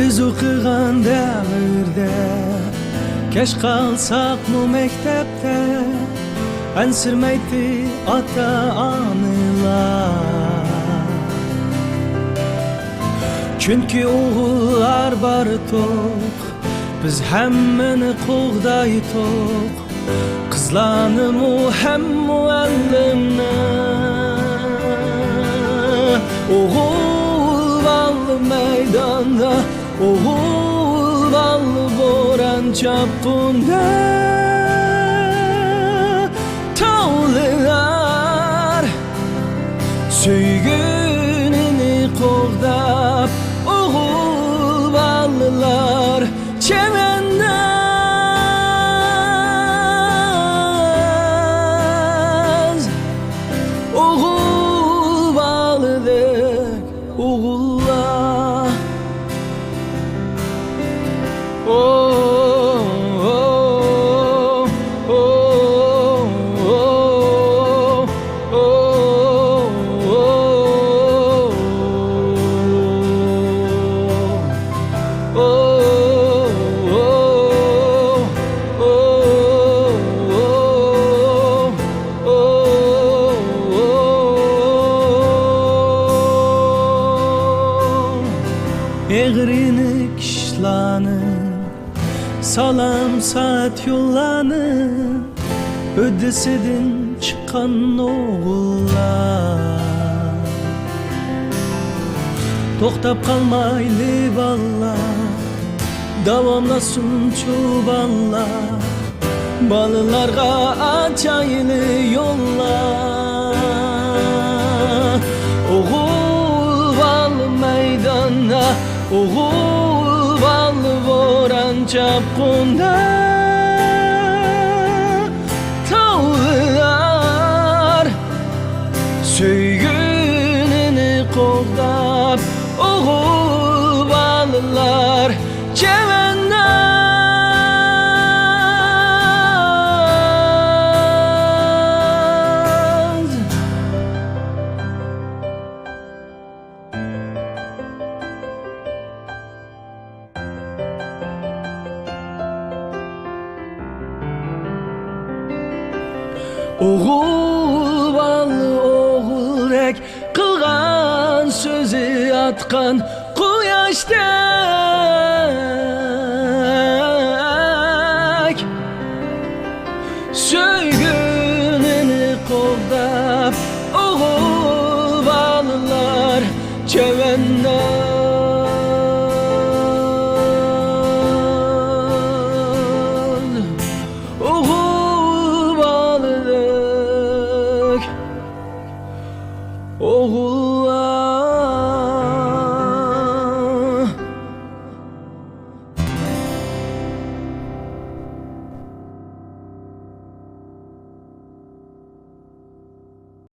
Biz o'qigan davrda kech qalsaqmi mektepte ansirmaydi ota-onalar. Chunki o'g'illar bari to'q, biz hammani qo'g'day to'q. Qizlarni ham muallimni o'g'il balli maydonda, o'g'il balli bo'ron chopqunda. Tog'lar suygunini qo'g'dab, o'g'il ballilar chemenda. O'g'il ballidek o'g'illar. Eğrinik işlanıp, salam saat yollanıp, ödesidin çıkan oğullar. To'xtab qalmayli ballar, davomlasin cho'bonlar. Bolalarga achayli yo'llar. O'g'il balli maydonda, o'g'il balli bo'ron chopqunda. Tog'lar suygunini qo'g'dab, o'g'il ballilar chemenda. O'g'il balli o'g'ildek qilgan so'zi atgan quyoshdek. Suygunini qo'g'dab, o'g'il ballilar chemenda. O'g'il